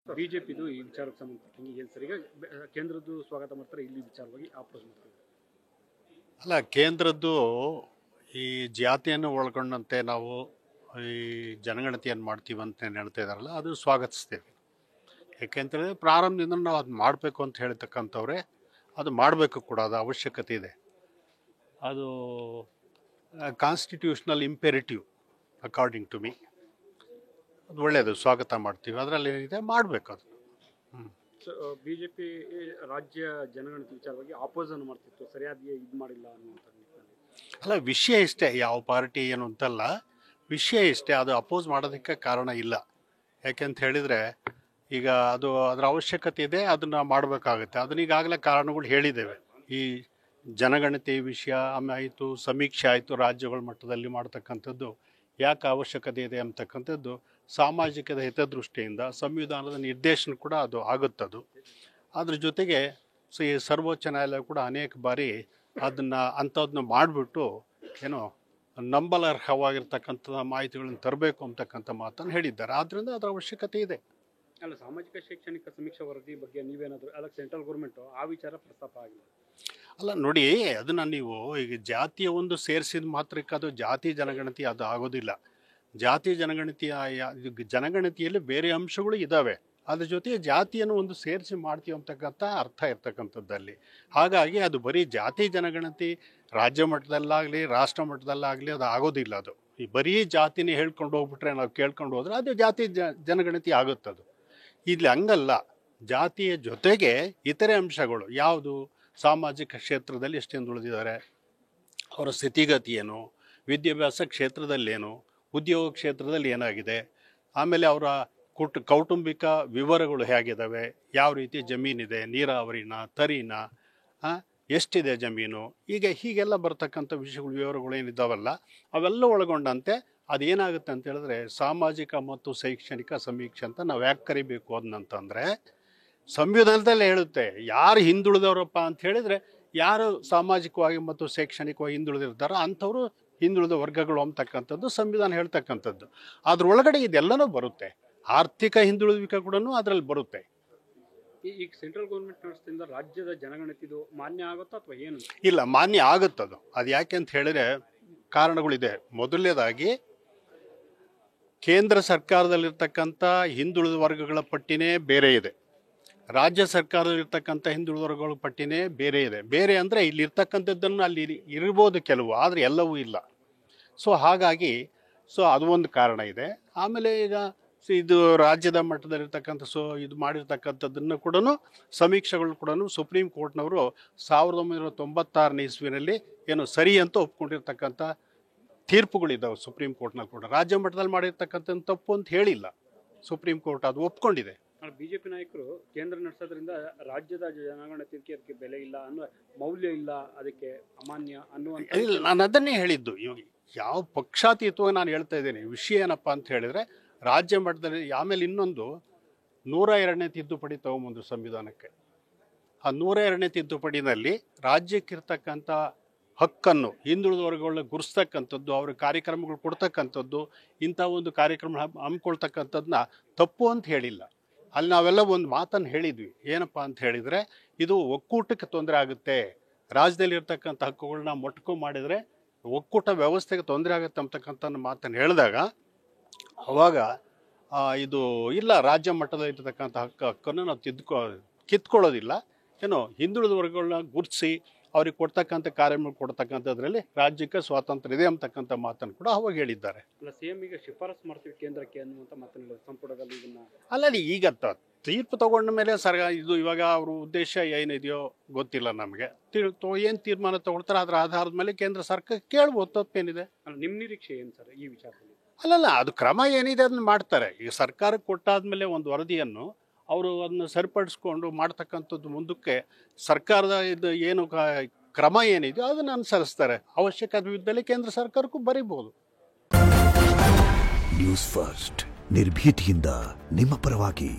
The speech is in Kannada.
ಬಿಜೆಪಿದು ಈ ವಿಚಾರಕ್ಕೆ ಸಂಬಂಧಪಟ್ಟಂಗೆ ಏನು ಸರ್ ಈಗ ಕೇಂದ್ರದ್ದು ಸ್ವಾಗತ ಮಾಡ್ತಾರೆ, ಇಲ್ಲಿ ವಿಚಾರವಾಗಿ ಆಪೋಸ್ ಮಾಡ್ತಾರೆ. ಅಲ್ಲ, ಕೇಂದ್ರದ್ದು ಈ ಜಾತಿಯನ್ನು ಒಳಗೊಂಡಂತೆ ನಾವು ಈ ಜನಗಣತಿಯನ್ನು ಮಾಡ್ತೀವಿ ಅಂತ ಹೇಳ್ತಾ ಇದ್ದಾರಲ್ಲ, ಅದು ಸ್ವಾಗತಿಸ್ತೇವೆ. ಯಾಕೆಂತೇಳಿದ್ರೆ ಪ್ರಾರಂಭದಿಂದ ನಾವು ಅದು ಮಾಡಬೇಕು ಅಂತ ಹೇಳ್ತಕ್ಕಂಥವ್ರೆ, ಅದು ಮಾಡಬೇಕು ಕೂಡ, ಅದು ಅವಶ್ಯಕತೆ ಇದೆ. ಅದು constitutional imperative according to me. ಅದು ಒಳ್ಳೆಯದು, ಸ್ವಾಗತ ಮಾಡ್ತೀವಿ, ಅದರಲ್ಲಿ ಏನಿದೆ ಮಾಡಬೇಕು ಅದು. ಬಿಜೆಪಿ ರಾಜ್ಯ ಜನಗಣತಿ ವಿಚಾರವಾಗಿ ಆಪೋಸ್ ಅನ್ನು ಮಾಡ್ತಿತ್ತು, ಸರಿಯಾದ ಇದು ಮಾಡಿಲ್ಲ ಅನ್ನುವಂಥ ನಿಟ್ಟಿನಲ್ಲಿ. ಅಲ್ಲ, ವಿಷಯ ಇಷ್ಟೇ, ಯಾವ ಪಾರ್ಟಿ ಏನು ಅಂತಲ್ಲ, ವಿಷಯ ಇಷ್ಟೇ. ಅದು ಅಪೋಸ್ ಮಾಡೋದಕ್ಕೆ ಕಾರಣ ಇಲ್ಲ. ಯಾಕೆಂತ ಹೇಳಿದರೆ ಈಗ ಅದು ಅದರ ಅವಶ್ಯಕತೆ ಇದೆ, ಅದನ್ನು ಮಾಡಬೇಕಾಗುತ್ತೆ. ಅದನ್ನ ಈಗಾಗಲೇ ಕಾರಣಗಳು ಹೇಳಿದ್ದೇವೆ. ಈ ಜನಗಣತಿ ವಿಷಯ ಆಯಿತು, ಸಮೀಕ್ಷೆ ಆಯಿತು, ರಾಜ್ಯಗಳ ಮಟ್ಟದಲ್ಲಿ ಮಾಡ್ತಕ್ಕಂಥದ್ದು ಯಾಕೆ ಅವಶ್ಯಕತೆ ಇದೆ ಅಂತಕ್ಕಂಥದ್ದು ಸಾಮಾಜಿಕದ ಹಿತದೃಷ್ಟಿಯಿಂದ ಸಂವಿಧಾನದ ನಿರ್ದೇಶನ ಕೂಡ ಅದು ಆಗುತ್ತದು. ಅದ್ರ ಜೊತೆಗೆ ಈ ಸರ್ವೋಚ್ಚ ನ್ಯಾಯಾಲಯ ಕೂಡ ಅನೇಕ ಬಾರಿ ಅದನ್ನು ಅಂಥದ್ದನ್ನ ಮಾಡಿಬಿಟ್ಟು ಏನೋ ನಂಬಲರ್ಹವಾಗಿರ್ತಕ್ಕಂಥ ಮಾಹಿತಿಗಳನ್ನು ತರಬೇಕು ಅಂತಕ್ಕಂಥ ಮಾತನ್ನು ಹೇಳಿದ್ದಾರೆ. ಆದ್ದರಿಂದ ಅದರ ಅವಶ್ಯಕತೆ ಇದೆ. ಅಲ್ಲ, ಸಾಮಾಜಿಕ ಶೈಕ್ಷಣಿಕ ಸಮೀಕ್ಷಾ ವರದಿ ಬಗ್ಗೆ ನೀವೇನಾದರೂ ಅದಕ್ಕೆ ಸೆಂಟ್ರಲ್ ಗೌರ್ಮೆಂಟು ಆ ವಿಚಾರ ಪ್ರಸ್ತಾಪ ಆಗಿಲ್ಲ. ಅಲ್ಲ ನೋಡಿ, ಅದನ್ನು ನೀವು ಈಗ ಜಾತಿಯ ಒಂದು ಸೇರಿಸಿದ ಮಾತ್ರಕ್ಕೆ ಅದು ಜಾತಿ ಜನಗಣತಿ ಅದು ಆಗೋದಿಲ್ಲ. ಜಾತಿ ಜನಗಣತಿಯಲ್ಲಿ ಬೇರೆ ಅಂಶಗಳು ಇದ್ದಾವೆ, ಅದ್ರ ಜೊತೆಗೆ ಜಾತಿಯನ್ನು ಒಂದು ಸೇರಿಸಿ ಮಾಡ್ತೀವಿ ಅಂತಕ್ಕಂಥ ಅರ್ಥ ಇರ್ತಕ್ಕಂಥದ್ದಲ್ಲಿ. ಹಾಗಾಗಿ ಅದು ಬರೀ ಜಾತಿ ಜನಗಣತಿ ರಾಜ್ಯ ಮಟ್ಟದಲ್ಲಾಗಲಿ ರಾಷ್ಟ್ರ ಮಟ್ಟದಲ್ಲಾಗಲಿ ಅದು ಆಗೋದಿಲ್ಲ. ಅದು ಈ ಬರೀ ಜಾತಿನೇ ಹೇಳ್ಕೊಂಡು ಹೋಗ್ಬಿಟ್ರೆ, ನಾವು ಕೇಳ್ಕೊಂಡು ಹೋದ್ರೆ ಅದು ಜಾತಿ ಜನಗಣತಿ ಆಗುತ್ತದು. ಇಲ್ಲಿ ಹಂಗಲ್ಲ, ಜಾತಿಯ ಜೊತೆಗೆ ಇತರೆ ಅಂಶಗಳು ಯಾವುದು, ಸಾಮಾಜಿಕ ಕ್ಷೇತ್ರದಲ್ಲಿ ಎಷ್ಟು ಹಿಂದುಳಿದಿದ್ದಾರೆ, ಅವರ ಸ್ಥಿತಿಗತಿ ಏನು, ವಿದ್ಯಾಭ್ಯಾಸ ಕ್ಷೇತ್ರದಲ್ಲೇನು, ಉದ್ಯೋಗ ಕ್ಷೇತ್ರದಲ್ಲಿ ಏನಾಗಿದೆ, ಆಮೇಲೆ ಅವರ ಕೌಟುಂಬಿಕ ವಿವರಗಳು ಹೇಗಿದ್ದಾವೆ, ಯಾವ ರೀತಿ ಜಮೀನಿದೆ, ನೀರಾವರಿನ ತರಿನ, ಎಷ್ಟಿದೆ ಜಮೀನು, ಹೀಗೆಲ್ಲ ಬರ್ತಕ್ಕಂಥ ವಿಷಯಗಳು ವಿವರಗಳು ಏನಿದ್ದಾವಲ್ಲ ಅವೆಲ್ಲ ಒಳಗೊಂಡಂತೆ ಅದೇನಾಗುತ್ತೆ ಅಂತ ಹೇಳಿದ್ರೆ ಸಾಮಾಜಿಕ ಮತ್ತು ಶೈಕ್ಷಣಿಕ ಸಮೀಕ್ಷೆ ಅಂತ ನಾವು ಯಾಕೆ ಕರಿಬೇಕು ಅದನ್ನಂತಂದರೆ, ಸಂವಿಧಾನದಲ್ಲೇ ಹೇಳುತ್ತೆ ಯಾರು ಹಿಂದುಳಿದವರಪ್ಪ ಅಂತ ಹೇಳಿದರೆ, ಯಾರು ಸಾಮಾಜಿಕವಾಗಿ ಮತ್ತು ಶೈಕ್ಷಣಿಕವಾಗಿ ಹಿಂದುಳಿದಿರ್ತಾರೋ ಅಂಥವರು ಹಿಂದುಳಿದ ವರ್ಗಗಳು ಅಂತಕ್ಕಂಥದ್ದು ಸಂವಿಧಾನ ಹೇಳ್ತಕ್ಕಂಥದ್ದು. ಅದ್ರೊಳಗಡೆ ಇದೆಲ್ಲನೂ ಬರುತ್ತೆ. ಆರ್ಥಿಕ ಹಿಂದುಳಿವಿಕೆ ಕೂಡ ಅದರಲ್ಲಿ ಬರುತ್ತೆ. ಈಗ ಸೆಂಟ್ರಲ್ ಗೌರ್ಮೆಂಟ್ ನಡೆಸ್ತಿಂದ ರಾಜ್ಯದ ಜನಗಣತಿದು ಮಾನ್ಯ ಆಗುತ್ತಾ ಅಥವಾ ಏನು? ಇಲ್ಲ, ಮಾನ್ಯ ಆಗುತ್ತದು. ಅದು ಯಾಕೆ ಅಂತ ಹೇಳಿದ್ರೆ ಕಾರಣಗಳಿದೆ. ಮೊದಲನೇದಾಗಿ ಕೇಂದ್ರ ಸರ್ಕಾರದಲ್ಲಿರ್ತಕ್ಕಂಥ ಹಿಂದುಳಿದ ವರ್ಗಗಳ ಪಟ್ಟಿನೇ ಬೇರೆ ಇದೆ, ರಾಜ್ಯ ಸರ್ಕಾರದಲ್ಲಿರ್ತಕ್ಕಂಥ ಹಿಂದುಳಿದ ವರ್ಗಗಳ ಪಟ್ಟಿನೇ ಬೇರೆ ಇದೆ. ಬೇರೆ ಅಂದರೆ ಇಲ್ಲಿರ್ತಕ್ಕಂಥದ್ದನ್ನು ಅಲ್ಲಿ ಇರ್ಬೋದು ಕೆಲವು, ಆದರೆ ಎಲ್ಲವೂ ಇಲ್ಲ. ಹಾಗಾಗಿ ಅದು ಒಂದು ಕಾರಣ ಇದೆ. ಆಮೇಲೆ ಈಗ ಇದು ರಾಜ್ಯದ ಮಟ್ಟದಲ್ಲಿರ್ತಕ್ಕಂಥ ಇದು ಮಾಡಿರ್ತಕ್ಕಂಥದ್ದನ್ನು ಕೂಡ ಸಮೀಕ್ಷೆಗಳು ಕೂಡ ಸುಪ್ರೀಂ ಕೋರ್ಟ್ನವರು 1996ನೇ ಇಸ್ವಿನಲ್ಲಿ ಏನು ಸರಿ ಅಂತ ಒಪ್ಕೊಂಡಿರ್ತಕ್ಕಂಥ ತೀರ್ಪುಗಳಿದ್ದಾವೆ ಸುಪ್ರೀಂ ಕೋರ್ಟ್ನಲ್ಲಿ ಕೂಡ. ರಾಜ್ಯ ಮಟ್ಟದಲ್ಲಿ ಮಾಡಿರ್ತಕ್ಕಂಥ ತಪ್ಪು ಅಂತ ಹೇಳಿಲ್ಲ ಸುಪ್ರೀಂ ಕೋರ್ಟ್, ಅದು ಒಪ್ಕೊಂಡಿದೆ. ಬಿಜೆಪಿ ನಾಯಕರು ಕೇಂದ್ರ ನಡೆಸೋದ್ರಿಂದ ರಾಜ್ಯದ ಜನಗಣತಿಗೆ ಅದಕ್ಕೆ ಬೆಲೆ ಇಲ್ಲ ಅನ್ನೋ, ಮೌಲ್ಯ ಇಲ್ಲ, ಅದಕ್ಕೆ ಅಮಾನ್ಯ ಅನ್ನುವಂಥ. ಇಲ್ಲ, ನಾನು ಅದನ್ನೇ ಹೇಳಿದ್ದು. ಇವಾಗ ಯಾವ ಪಕ್ಷಾತೀತವಾಗಿ ನಾನು ಹೇಳ್ತಾ ಇದ್ದೇನೆ. ವಿಷಯ ಏನಪ್ಪ ಅಂತ ಹೇಳಿದ್ರೆ ರಾಜ್ಯ ಮಟ್ಟದಲ್ಲಿ. ಆಮೇಲೆ ಇನ್ನೊಂದು 102ನೇ ತಿದ್ದುಪಡಿ ತಗೊಂಬಂದು ಸಂವಿಧಾನಕ್ಕೆ. ಆ 102ನೇ ತಿದ್ದುಪಡಿನಲ್ಲಿ ರಾಜ್ಯಕ್ಕಿರ್ತಕ್ಕಂಥ ಹಕ್ಕನ್ನು ಹಿಂದುಳಿದ ವರ್ಗಗಳನ್ನ ಗುರುಸ್ತಕ್ಕಂಥದ್ದು, ಅವ್ರ ಕಾರ್ಯಕ್ರಮಗಳು ಕೊಡ್ತಕ್ಕಂಥದ್ದು, ಇಂಥ ಒಂದು ಕಾರ್ಯಕ್ರಮ ಹಮ್ಮಿಕೊಳ್ತಕ್ಕಂಥದ್ದನ್ನ ತಪ್ಪು ಅಂತ ಹೇಳಿಲ್ಲ. ಅಲ್ಲಿ ನಾವೆಲ್ಲ ಒಂದು ಮಾತನ್ನು ಹೇಳಿದ್ವಿ, ಏನಪ್ಪ ಅಂತ ಹೇಳಿದರೆ ಇದು ಒಕ್ಕೂಟಕ್ಕೆ ತೊಂದರೆ ಆಗುತ್ತೆ, ರಾಜ್ಯದಲ್ಲಿ ಇರ್ತಕ್ಕಂಥ ಹಕ್ಕುಗಳನ್ನ ಮೊಟಕು ಮಾಡಿದರೆ ಒಕ್ಕೂಟ ವ್ಯವಸ್ಥೆಗೆ ತೊಂದರೆ ಆಗುತ್ತೆ ಅಂತಕ್ಕಂಥ ಮಾತನ್ನು ಹೇಳಿದಾಗ, ಅವಾಗ ಇದು ಇಲ್ಲ, ರಾಜ್ಯ ಮಟ್ಟದಲ್ಲಿ ಇರ್ತಕ್ಕಂಥ ಹಕ್ಕನ್ನು ನಾವು ಕಿತ್ಕೊಳ್ಳೋದಿಲ್ಲ, ಏನೋ ಹಿಂದುಳಿದ ವರ್ಗಗಳನ್ನ ಗುರುತಿಸಿ ಅವ್ರಿಗೆ ಕೊಡ್ತಕ್ಕಂಥ ಕಾರ್ಯಕ್ರಮ ಕೊಡ್ತಕ್ಕಂಥದ್ರಲ್ಲಿ ರಾಜ್ಯಕ್ಕೆ ಸ್ವಾತಂತ್ರ್ಯ ಇದೆ ಅಂತಕ್ಕಂಥ ಮಾತನ್ನು ಕೂಡ ಅವಾಗ ಹೇಳಿದ್ದಾರೆ. ಅಲ್ಲ, ಸಿಎಂ ಈಗ ಶಿಫಾರಸು ಮಾಡ್ತೀವಿ ಕೇಂದ್ರಕ್ಕೆ ಅನ್ನುವಂಥ ಮಾತನ್ನು ಸಂಪುಟದಲ್ಲಿ ಇದನ್ನ. ಅಲ್ಲ, ಈಗ ತೀರ್ಪು ತಗೊಂಡ ಮೇಲೆ ಇದು ಇವಾಗ ಅವ್ರ ಉದ್ದೇಶ ಏನಿದೆಯೋ ಗೊತ್ತಿಲ್ಲ ನಮಗೆ. ಏನು ತೀರ್ಮಾನ ತಗೊಳ್ತಾರೆ ಅದರ ಆಧಾರದ ಮೇಲೆ ಕೇಂದ್ರ ಸರ್ಕಾರ ಕೇಳ್ಬೋದು, ತಪ್ಪೇನಿದೆ. ಅಲ್ಲ, ನಿಮ್ಮ ನಿರೀಕ್ಷೆ ಏನು ಸರ್ ಈ ವಿಚಾರದಲ್ಲಿ? ಅಲ್ಲಲ್ಲ, ಅದು ಕ್ರಮ ಏನಿದೆ ಅದನ್ನ ಮಾಡ್ತಾರೆ. ಈಗ ಸರ್ಕಾರಕ್ಕೆ ಕೊಟ್ಟಾದ್ಮೇಲೆ ಒಂದು ವರದಿಯನ್ನು ಅವರು ಅದನ್ನು ಸರಿಪಡಿಸ್ಕೊಂಡು ಮಾಡ್ತಕ್ಕಂಥದ್ದು ಮುಂದಕ್ಕೆ ಸರ್ಕಾರದ ಇದು ಏನು ಕ್ರಮ ಏನಿದೆಯೋ ಅದನ್ನು ಅನುಸರಿಸ್ತಾರೆ. ಅವಶ್ಯಕತೆ ಇದ್ದಲ್ಲಿ ಕೇಂದ್ರ ಸರ್ಕಾರಕ್ಕೂ ಬರೀಬಹುದು. ನ್ಯೂಸ್ ಫಸ್ಟ್, ನಿರ್ಭೀತಿಯಿಂದ ನಿಮ್ಮ ಪರವಾಗಿ.